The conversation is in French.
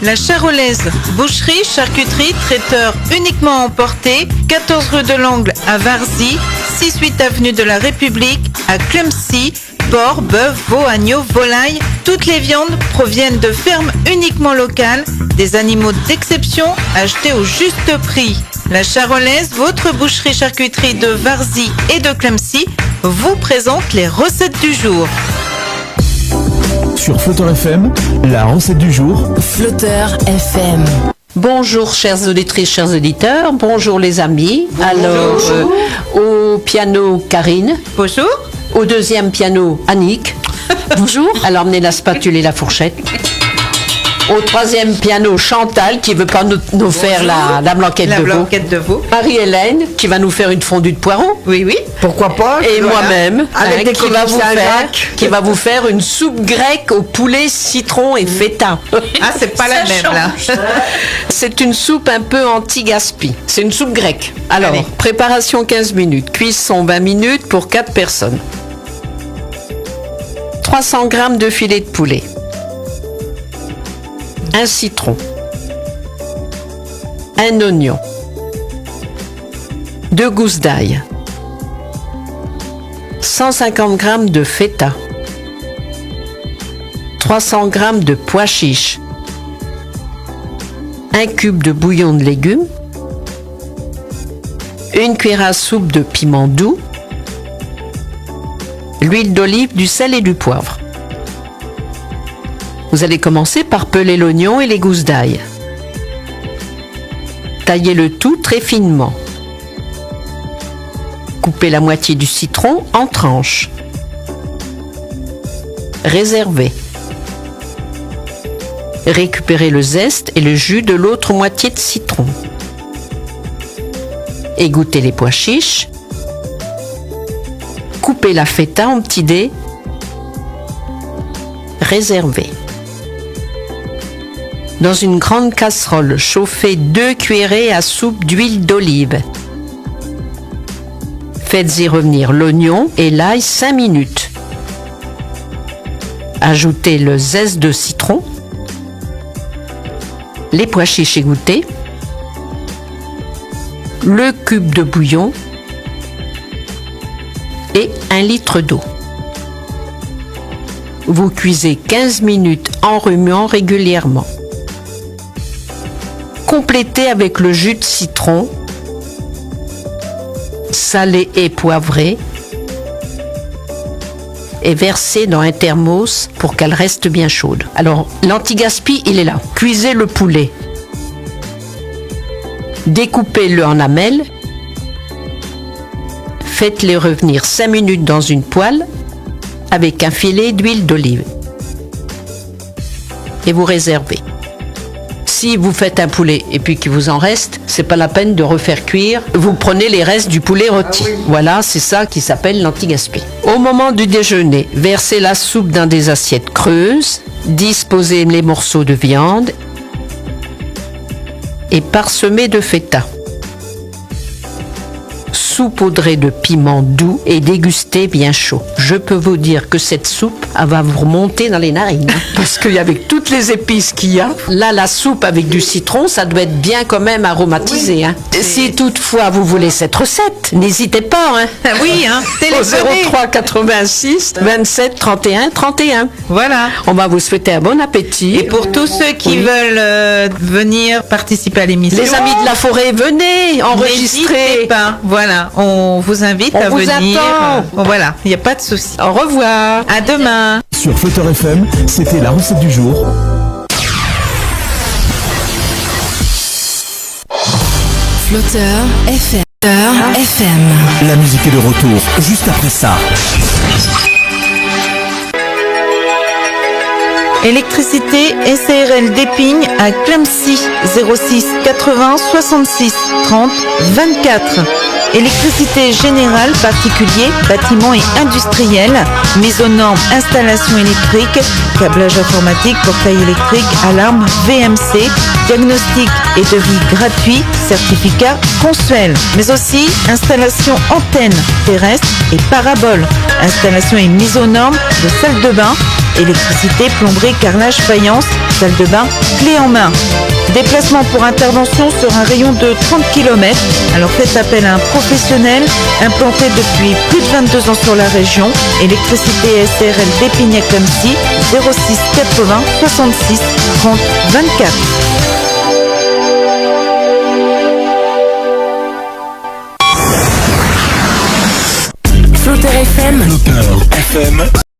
La Charolaise, boucherie, charcuterie, traiteur uniquement à emporter, 14 rue de l'Angle à Varzy, 6-8 avenue de la République à Clemcy. Porc, bœuf, veau, agneau, volaille, toutes les viandes proviennent de fermes uniquement locales, des animaux d'exception achetés au juste prix. La Charolaise, votre boucherie charcuterie de Varzy et de Clemcy, vous présente les recettes du jour. Sur Flotteur FM, la recette du jour. Flotteur FM. Bonjour chères auditrices, chers auditeurs, bonjour les amis. Bonjour. Alors, au piano Karine. Bonjour. Au deuxième piano Annick. Bonjour. Elle a emmené la spatule et la fourchette. Au troisième piano Chantal qui veut pas nous faire la blanquette La de veau. blanquette de veau. Marie-Hélène qui va nous faire une fondue de poireaux. Oui, oui. Pourquoi pas? Et voilà. moi-même, Avec des qui va vous faire une soupe grecque au poulet, citron et feta. Ah, c'est pas la même là. C'est une soupe un peu anti-gaspi. C'est une soupe grecque. Alors, Allez. préparation 15 minutes, cuisson 20 minutes pour 4 personnes. 300 g de filet de poulet. Un citron. Un oignon. 2 gousses d'ail. 150 g de feta. 300 g de pois chiches. 1 cube de bouillon de légumes. 1 cuillère à soupe de piment doux. L'huile d'olive, du sel et du poivre. Vous allez commencer par peler l'oignon et les gousses d'ail. Taillez le tout très finement. Coupez la moitié du citron en tranches. Réservez. Récupérez le zeste et le jus de l'autre moitié de citron. Égouttez les pois chiches. Coupez la feta en petits dés. Réservez. Dans une grande casserole, chauffez 2 cuillerées à soupe d'huile d'olive. Faites-y revenir l'oignon et l'ail 5 minutes. Ajoutez le zeste de citron, les pois chiches égouttés, le cube de bouillon et 1 litre d'eau. Vous cuisez 15 minutes en remuant régulièrement. Complétez avec le jus de citron, salé et poivré, et versez dans un thermos pour qu'elle reste bien chaude. Alors, l'anti-gaspi, il est là. Cuisez le poulet. Découpez-le en lamelles. Faites-les revenir 5 minutes dans une poêle avec un filet d'huile d'olive. Et vous réservez. Si vous faites un poulet et puis qu'il vous en reste, c'est pas la peine de refaire cuire. Vous prenez les restes du poulet rôti. Voilà, c'est ça qui s'appelle l'anti-gaspi. Au moment du déjeuner, versez la soupe dans des assiettes creuses, disposez les morceaux de viande et parsemez de feta. Saupoudrez de piment doux et dégustez bien chaud. Je peux vous dire que cette soupe, elle va vous remonter dans les narines. Parce qu'avec toutes les épices qu'il y a, là, la soupe avec du citron, ça doit être bien quand même aromatisé. Hein. Si toutefois vous voulez cette recette, n'hésitez pas. Hein. Oui, hein. Au Téléphonez. 03 86 27 31 31. Voilà. On va vous souhaiter un bon appétit. Et pour tous ceux qui veulent venir participer à l'émission, Les amis de la forêt, venez enregistrer. n'hésitez pas. Voilà, on vous invite On à vous venir. attend. Voilà, il n'y a pas de souci. Au revoir. À demain. Sur Flotteur FM, c'était la recette du jour. Flotteur FM. Flotteur FM. La musique est de retour juste après ça. Électricité SARL d'Épingle à Clemcy 06 80 66 30 24. Électricité générale, particulier, bâtiment et industriel. Mise aux normes, installation électrique, câblage informatique, portail électrique, alarme, VMC, diagnostic et devis gratuit, certificat Consuel. Mais aussi installation antenne terrestre et parabole. Installation et mise aux normes de salle de bain. Électricité, plomberie, carrelage, faïence, salle de bain, clé en main. Déplacement pour intervention sur un rayon de 30 km. Alors faites appel à un professionnel implanté depuis plus de 22 ans sur la région. Électricité SARL d'Épinay-Clamecy 06 80 66 30 24.